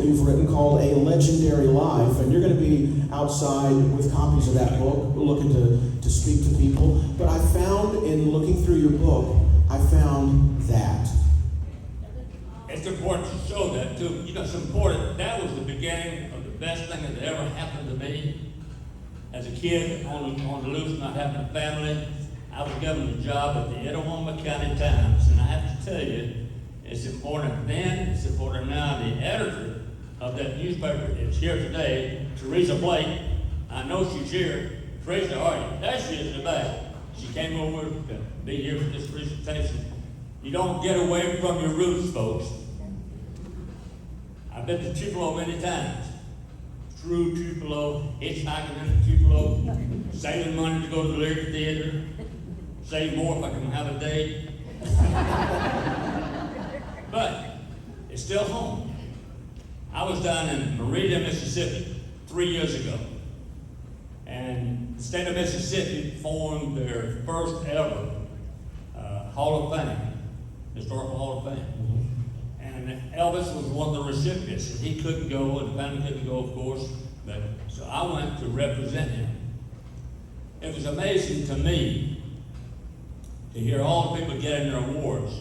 you've written called A Legendary Life, and you're going to be outside with copies of that book, looking to speak to people. But I found, in looking through your book, I found that. It's important to show that too. You know, it's important. That was the beginning of the best thing that ever happened to me. As a kid, on the loose, not having a family, I was given a job at the Etowah County Times, and I have to tell you, it's important then, it's important now. The editor of that newspaper is here today, Teresa Blake. I know she's here. Teresa, are you? There she is in the back. She came over to be here for this presentation. You don't get away from your roots, folks. I've been to Tupelo many times. Through Tupelo, hitchhiking into Tupelo, saving money to go to the Lyric Theater, save more if I can have a date. But it's still home. I was down in Merida, Mississippi 3 years ago. And the state of Mississippi formed their first ever Hall of Fame, Historical Hall of Fame. And Elvis was one of the recipients, and he couldn't go, and the family couldn't go, of course. But so I went to represent him. It was amazing to me to hear all the people getting their awards.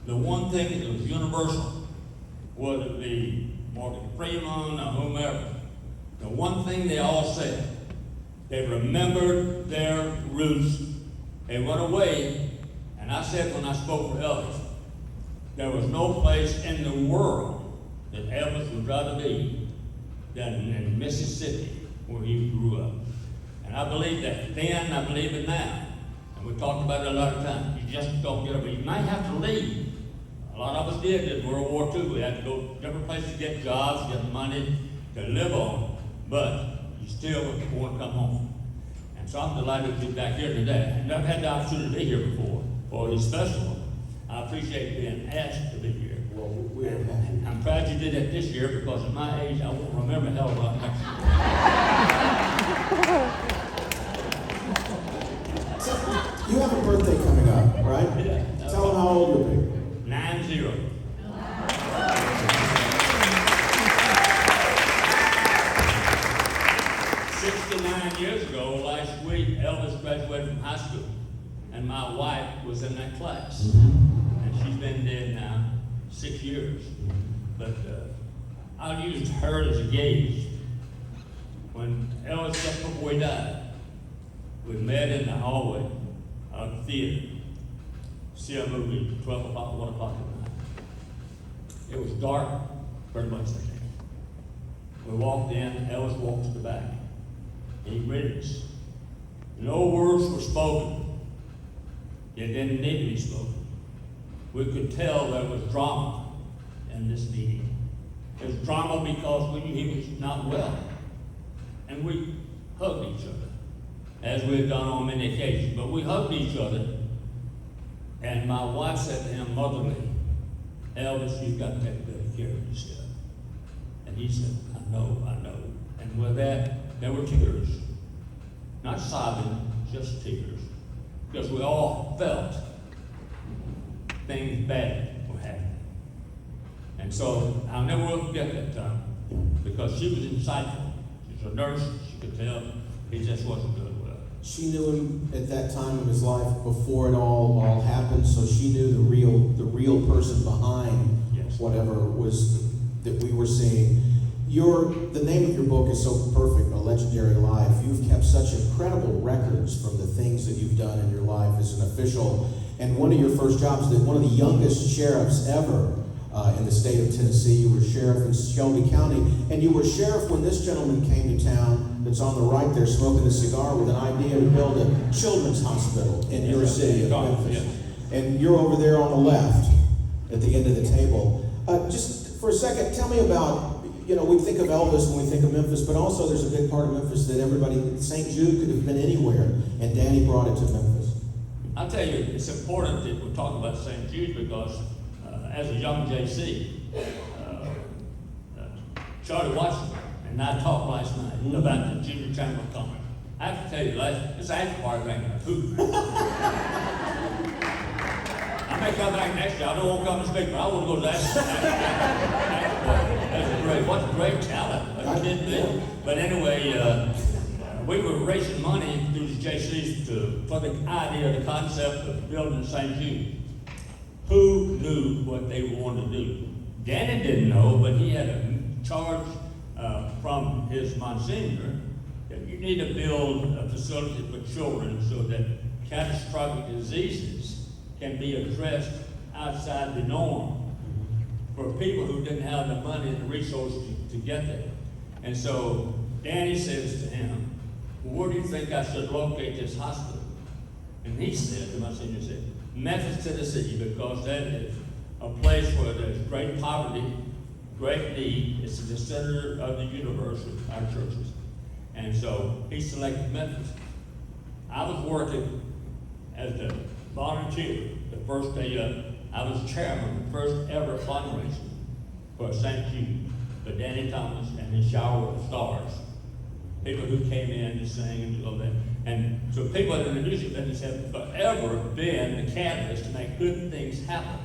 The one thing that was universal, whether it be Morgan Freeman or whomever, the one thing they all said, they remembered their roots. They went away, and I said when I spoke for Elvis, there was no place in the world that Elvis would rather be than in Mississippi, where he grew up. And I believe that then, I believe it now. And we talked about it a lot of times. You just don't get over it. You might have to leave. A lot of us did in World War II. We had to go to different places to get jobs, get money to live on, but you still want to come home. And so I'm delighted to be back here today. I've never had the opportunity to be here before for this festival. I appreciate being asked to be here. Well, I'm proud you did it this year because at my age, I won't remember a hell of a lot next year. So, you have a birthday coming up, right? Yeah. Tell them how old you'll be. 90. 69 years ago, last week, Elvis graduated from high school, and my wife was in that class. And she's been dead now 6 years. But I'll use her as a gauge. When Elvis, just before he died, we met in the hallway of the theater, see a movie at 12 o'clock, 1 o'clock at night. It was dark, pretty much like that. We walked in, Elvis walked to the back. He greeted us. No words were spoken. It didn't need to be spoken. We could tell there was drama in this meeting. There was drama because we knew he was not well. And we hugged each other, as we had done on many occasions. But we hugged each other, and my wife said to him motherly, Elvis, you've got to take good care of yourself. And he said, I know. And with that, there were tears. Not sobbing, just tears. Because we all felt things bad were happening. And so I'll never forget that time, because she was insightful. She's a nurse, she could tell he just wasn't doing well. She knew him at that time of his life before it all happened, so she knew the real person behind Yes. whatever was that we were seeing. The name of your book is so perfect, A Legendary Life. You've kept such incredible records from the things that you've done in your life as an official. And one of your first jobs, one of the youngest sheriffs ever in the state of Tennessee. You were sheriff in Shelby County, and you were sheriff when this gentleman came to town that's on the right there smoking a cigar with an idea to build a children's hospital in your city of Memphis. And you're over there on the left at the end of the table. Just for a second, tell me about, we think of Elvis when we think of Memphis, but also there's a big part of Memphis that St. Jude could have been anywhere, and Danny brought it to Memphis. I'll tell you, it's important that we talk about St. Jude because as a young JC, Charlie Washington and I talked last night about the Junior Chamber coming. I have to tell you, this after party rang a hoot. I may come back next year. I don't want to come to speak, but I want to go to that. That's great. what a great talent. What a kid did. But anyway, we were raising money through the JCs for the idea, the concept of building St. Jude. Who knew what they wanted to do? Danny didn't know, but he had a charge from his Monsignor that you need to build a facility for children so that catastrophic diseases can be addressed outside the norm for people who didn't have the money and the resources to get there. And so Danny says to him, well, where do you think I should locate this hospital? And he said, the Monsignor said, Memphis, Tennessee, because that is a place where there's great poverty, great need. It's the center of the universe of our churches. And so he selected Memphis. I was working as a volunteer the first day up. I was chairman, the first ever fundraiser for St. Jude, for Danny Thomas and his Shower of Stars. People who came in to sing and do all that. And so people in the music business have forever been the catalyst to make good things happen.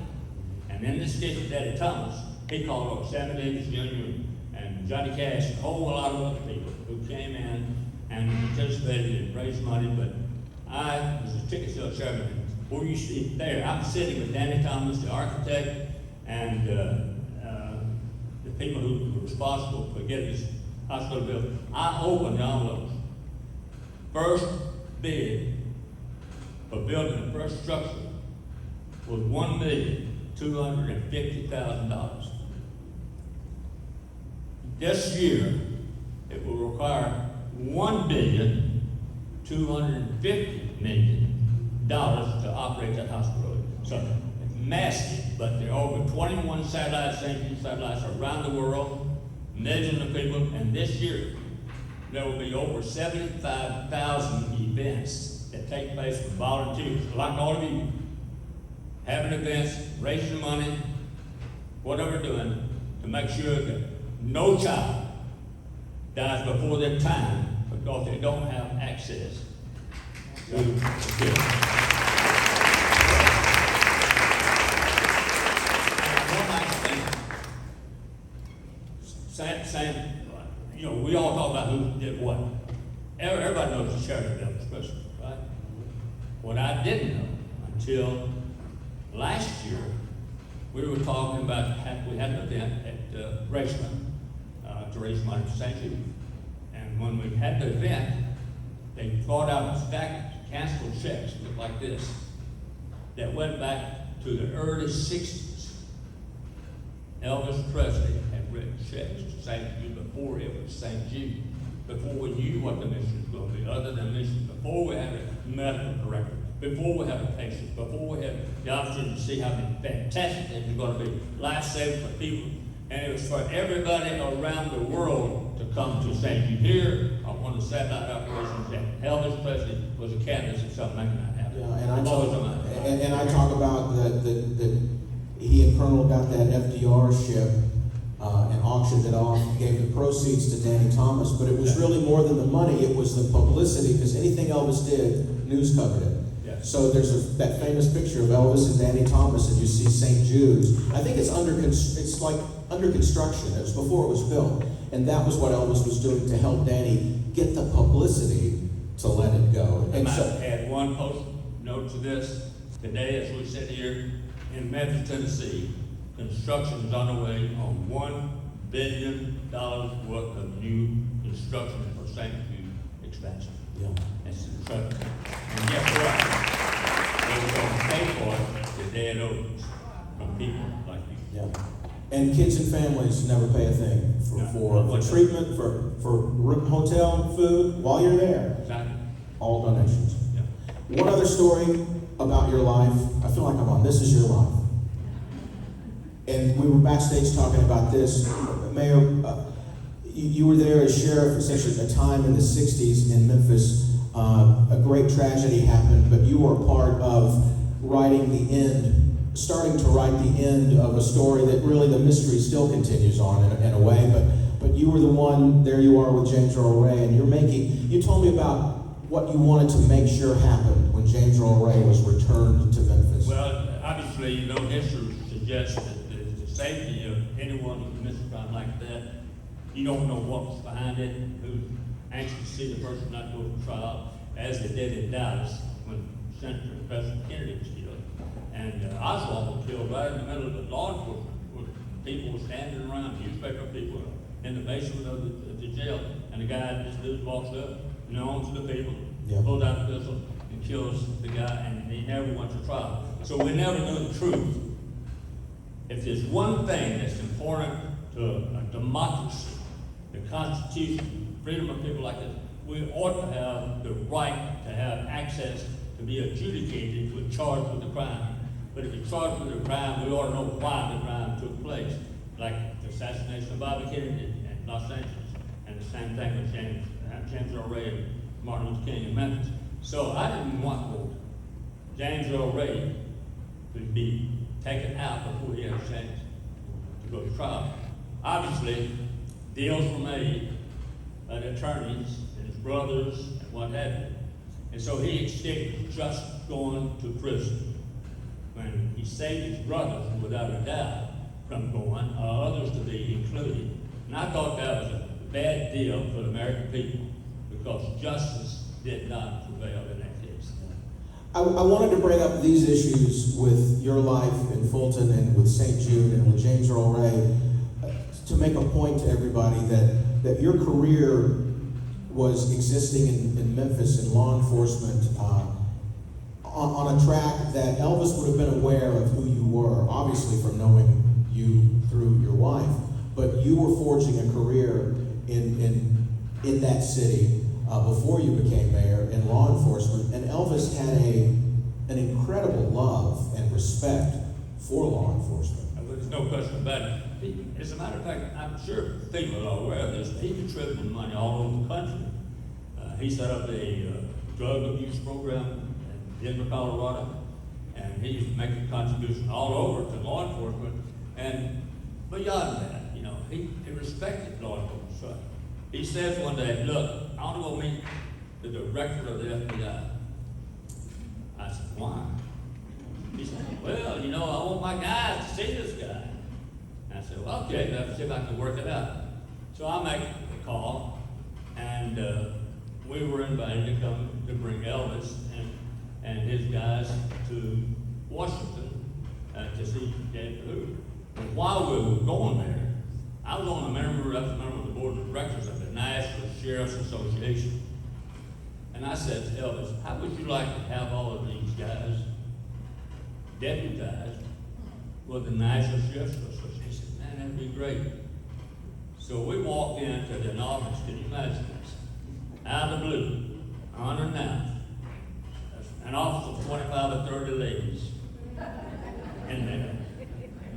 And in this case of Danny Thomas, he called up Sammy Davis Jr. and Johnny Cash and a whole lot of other people who came in and participated and raised money. But I was a ticket sales chairman. Where you see there, I'm sitting with Danny Thomas, the architect, and the people who were responsible for getting this hospital built. I opened the envelopes. First bid for building the first structure was $1,250,000. This year, it will require $1,250,000,000 to operate that hospital. So it's massive, but there are over 21 satellites, satellites around the world, millions of people, and this year there will be over 75,000 events that take place with volunteers, like all of you, having events, raising money, whatever doing, to make sure that no child dies before their time because they don't have access to the care. One last thing, same, we all talk about who did what. Everybody knows the charity of Elvis Presley, right? What I didn't know until last year, we were talking about, we had an event at Graceland to raise money for St. Jude. And when we had the event, they brought out a stack of canceled checks that looked like this, that went back to the early 60s. Elvis Presley had written checks to St. Jude before it was St. Jude, before we knew what the mission was going to be, other than mission, before we had a medical director, before we had a patient, before we had the opportunity to see how fantastic it was going to be, life-saving for people. And it was for everybody around the world to come to St. Jude here on one of the satellite operations that Elvis Presley was a catalyst of something like that happen. Yeah, and I talk about that he and Colonel got that FDR ship and auctioned it off, gave the proceeds to Danny Thomas, but it was really more than the money, it was the publicity, because anything Elvis did, news covered it. Yeah. So there's that famous picture of Elvis and Danny Thomas, and you see St. Jude's. I think it's under construction. It was before it was built, and that was what Elvis was doing to help Danny get the publicity to let it go. I And might so, add one post note to this. Today, as we sit here in Memphis, Tennessee, construction is underway on $1 billion worth of new construction for St. Jude expansion. yeah. That's incredible. And guess what? They were going to pay for it the day it opens from people like you. Yeah. And kids and families never pay a thing for treatment, for hotel, food, while you're there. Exactly. All donations. Yeah. One other story about your life. I feel like I'm on This Is Your Life. And we were backstage talking about this. Mayor, you were there as sheriff essentially at a time in the 60s in Memphis. A great tragedy happened, but you were part of starting to write the end of a story that really the mystery still continues on in a way, but you were the one, there you are with James Earl Ray, and you told me about what you wanted to make sure happened when James Earl Ray was returned to Memphis. Well, obviously, history suggests that the safety of anyone who commits a crime like that You don't know what was behind it, who's anxious to see the person not go to trial, as they did in Dallas when Senator President Kennedy was killed. And Oswald was killed right in the middle of the law enforcement. People were standing around, newspaper people in the basement of the jail, and the guy, this dude walks up, known to the people, pulls out the pistol, and kills the guy, and he never went to trial. So we never knew the truth. If there's one thing that's important to a democracy, the Constitution, freedom of people like this, we ought to have the right to have access to be adjudicated if we're charged with a crime. But if you're charged with a crime, we ought to know why the crime took place, like the assassination of Bobby Kennedy in Los Angeles, and the same thing with James Earl Ray and Martin Luther King in Memphis. So I didn't want James Earl Ray to be taken out before he had a chance to go to trial. Obviously, deals were made by the attorneys and his brothers and what have you. And so he escaped just going to prison. When he saved his brothers, without a doubt, from going, others to be included. And I thought that was a bad deal for the American people, because justice did not prevail in that case. I wanted to bring up these issues with your life in Fulton and with St. Jude and with James Earl Ray to make a point to everybody that your career was existing in Memphis in law enforcement on a track that Elvis would have been aware of who you were, obviously from knowing you through your wife, but you were forging a career in that city before you became mayor in law enforcement, and Elvis had an incredible love and respect for law enforcement. There's no question about it. As a matter of fact, I'm sure people are aware of this. He contributed money all over the country. He set up a drug abuse program in Denver, Colorado, and he's making contributions all over to law enforcement. And beyond that, he respected law enforcement. So he says one day, "Look, I want to go meet the director of the FBI." I said, "Why?" He said, "Well, I want my guys to see this guy." And I said, "Well, okay, let's see if I can work it out." So I make the call, and we were invited to come to bring Elvis and his guys to Washington to see James Hoover. And while we were going there, I was a member of the board of directors of the National Sheriff's Association. And I said to Elvis, "How would you like to have all of these guys deputized with the National Sheriff's Association?" He said, "Man, that'd be great." So we walked into the office. Can you imagine this? Out of the blue, unannounced, an office of 25 or 30 ladies in there.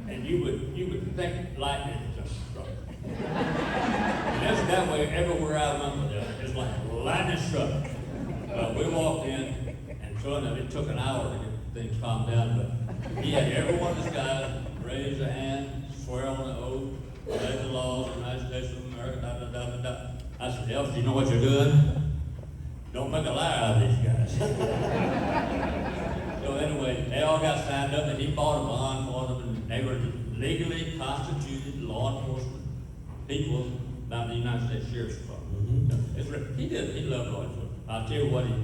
And you would think lightning just struck. And that's that way everywhere I went with it. It's like lightning struck. We walked in, and sure enough, it took an hour to get things calmed down, but he had every one of his guys raise their hand, swear on the oath, obey the laws of the United States of America, da, da, da, da, da. I said, "Elvis, you know what you're doing? Don't make a liar out of these guys." So anyway, they all got signed up, and he bought a bond for them, and they were legally constituted law enforcement people by the United States Sheriff's Department. He loved law enforcement. I'll tell you what he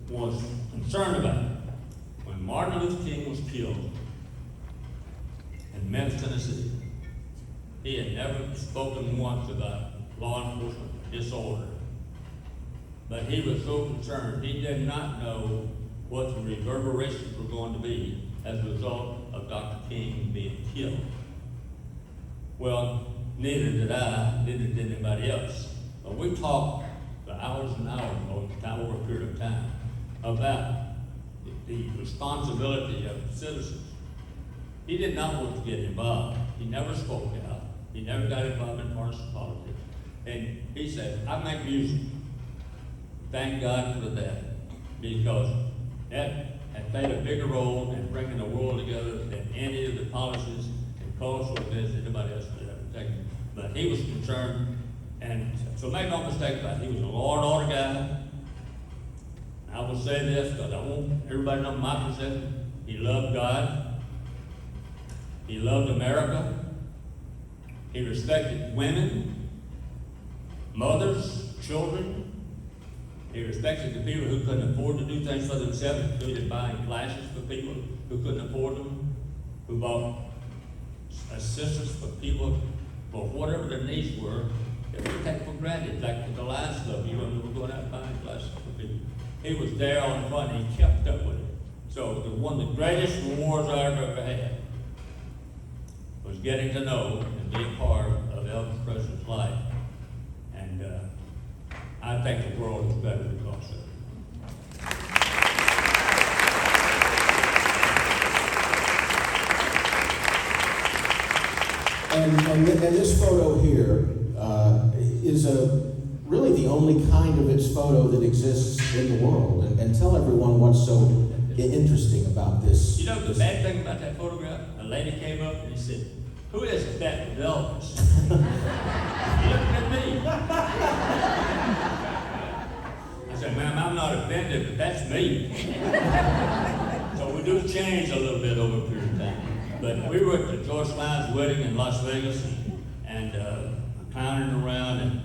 was concerned about. When Martin Luther King was killed in Memphis, Tennessee, he had never spoken once about law enforcement disorder. But he was so concerned, he did not know what the reverberations were going to be as a result of Dr. King being killed. Well, neither did I, neither did anybody else. But we talked for hours and hours over a period of time about the responsibility of citizens. He did not want to get involved. He never spoke out. He never got involved in partisan politics. And he said, "I make music." Thank God for that, because that had played a bigger role in bringing the world together than any of the policies and cultural events that anybody else could ever take. But he was concerned, and so make no mistake about it, he was a law and order guy. I will say this because I want everybody to know my perception. He loved God. He loved America. He respected women. mothers, children. He respected the people who couldn't afford to do things for themselves, including buying glasses for people who couldn't afford them, who bought assistance for people for whatever their needs were that we take for granted, like the Lions Club. You know, we were going out buying glasses for people. He was there on the front and he kept up with it. So it was one of the greatest rewards I ever had was getting to know and being part of Elvis Presley's life. And I think the world is better because of it. And this photo here is really the only kind of its photo that exists in the world. And tell everyone what's so interesting about this. You know the bad thing about that photograph? A lady came up and he said, "Who is that with Elvis?" He looked at me. I said, "Ma'am, I'm not offended, but that's me." So we do change a little bit over a period of time. But we were at the George Lyons wedding in Las Vegas and clowning around and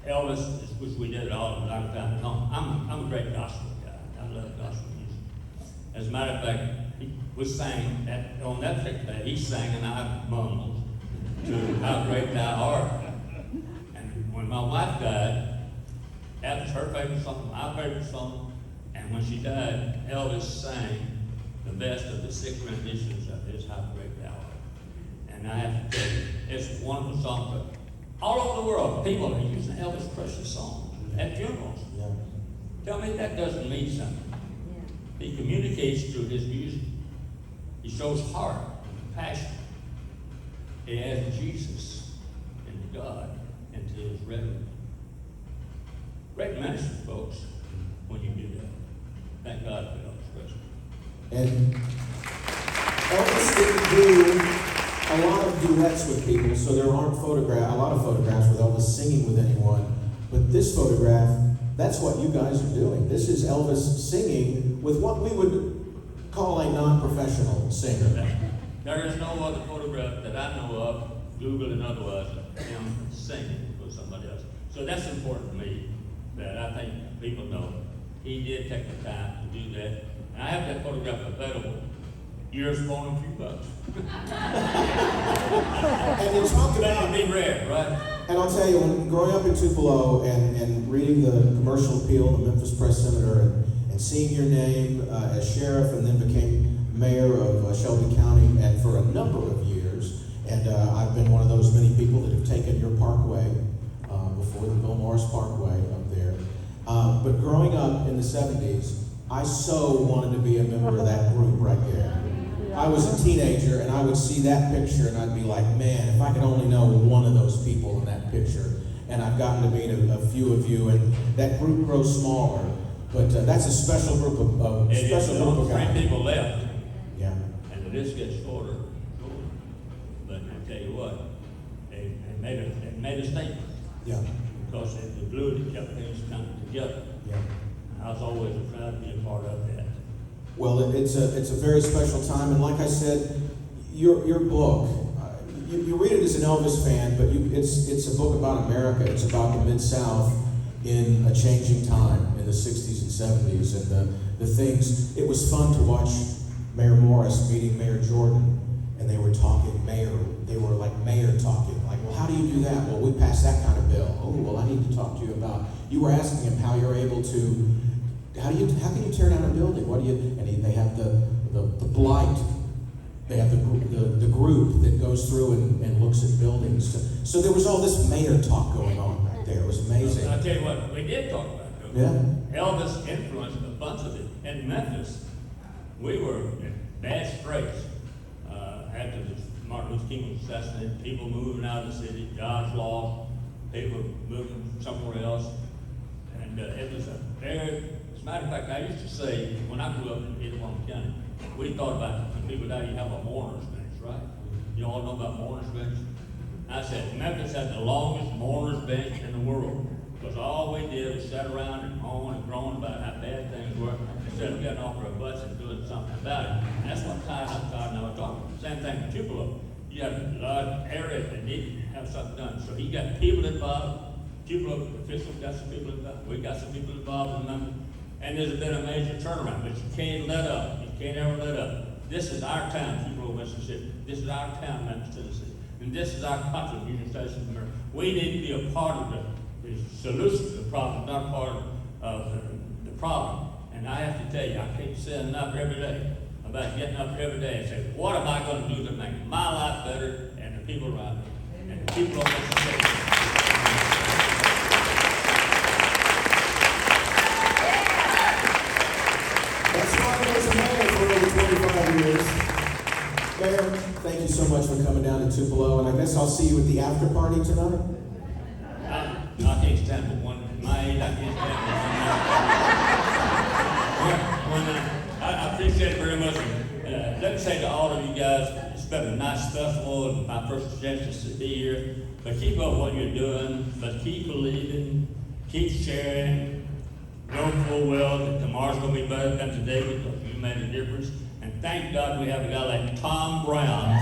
Elvis, which we did all a lot of time at home. I'm a great gospel guy. I love gospel music. As a matter of fact, we sang that on that particular day. He sang and I mumbled to "How Great Thou Art." And when my wife died, that was her favorite song, my favorite song. And when she died, Elvis sang the best of the 6 renditions of his "How Great Thou Art." And I have to tell you, it's a wonderful song. But all over the world, people are using Elvis Presley songs at funerals. Yeah. Tell me that doesn't mean something. He communicates through his music. He shows heart and passion. He adds Jesus and God into his rhetoric. Great ministry, folks, when you do that. Thank God for Elvis Presley. And Elvis didn't do a lot of duets with people, so there aren't a lot of photographs with Elvis singing with anyone. But this photograph, that's what you guys are doing. This is Elvis singing with what we would call a non-professional singer. There is no other photograph that I know of, Google and otherwise, of him singing with somebody else. So that's important to me, that I think people know he did take the time to do that. And I have that photograph available. Years for a few bucks. And you talk But about, it'd be rare, right? and I'll tell you, when growing up in Tupelo and reading the commercial appeal of the Memphis Press Senator and seeing your name as sheriff and then became mayor of Shelby County and for a number of years, and I've been one of those many people that have taken your parkway before the Bill Morris Parkway up there. But growing up in the 70s, I so wanted to be a member of that group right there. I was a teenager and I would see that picture and I'd be like, man, if I could only know one of those people in that picture. And I've gotten to meet a few of you, and that group grows smaller. But that's a special group of guys. 3 people left. Yeah. And the list gets shorter and shorter. But I tell you what, they made a statement. Yeah. Because the glue that kept things coming together. Yeah. I was always proud to be a part of that. Well, it's a very special time, and like I said, your book, you read it as an Elvis fan, but it's a book about America. It's about the Mid-South in a changing time in the 60s and 70s, and the things. It was fun to watch Mayor Morris meeting Mayor Jordan, and they were talking they were like mayor talking, like, well, how do you do that? Well, we passed that kind of bill. Oh, well, I need to talk to you about, you were asking him how you're able to, how can you tear down a building? What do you, and they have the blight, they have the group that goes through and looks at buildings. So there was all this mayor talk going on right there. It was amazing. I'll tell you what, we did talk about it. Yeah. Elvis influenced a bunch of it. In Memphis, we were in bad straits after Martin Luther King was assassinated. People moving out of the city, jobs lost, people moving somewhere else. And it was a very, as a matter of fact, I used to say, when I grew up in Edgewater County, we thought about when people die, you have a mourner's bench, right? You all know about mourner's bench? I said, Memphis had the longest mourner's bench in the world, because all we did was sit around and moan and groan about how bad things were, instead of getting off our butts and doing something about it. And that's what Todd and I were talking about. Same thing with Tupelo. You had a large area that needed to have something done. So he got people involved, Tupelo officials got some people involved. We got some people involved in Memphis. And there's been a major turnaround, but you can't let up. You can't ever let up. This is our town, Tupelo, Mississippi. This is our town, Memphis, Tennessee. And this is our contribution station to America. We need to be a part of the solution to the problem, not part of the problem. And I have to tell you, I can't say enough every day about getting up every day and say, what am I going to do to make my life better and the people around me and the people of Mississippi? That's why I was a mayor for over 25 years. Mayor, thank you so much for coming down to Tupelo, and I guess I'll see you at the after party tonight. I can't stand for one. My age, I can't stand for one night. I appreciate it very much. Let me say to all of you guys, it's been a nice festival and my first chance to be here. But keep up what you're doing. But keep believing. Keep sharing. Know full well that tomorrow's going to be better than today because you made a difference. And thank God we have a guy like Tom Brown.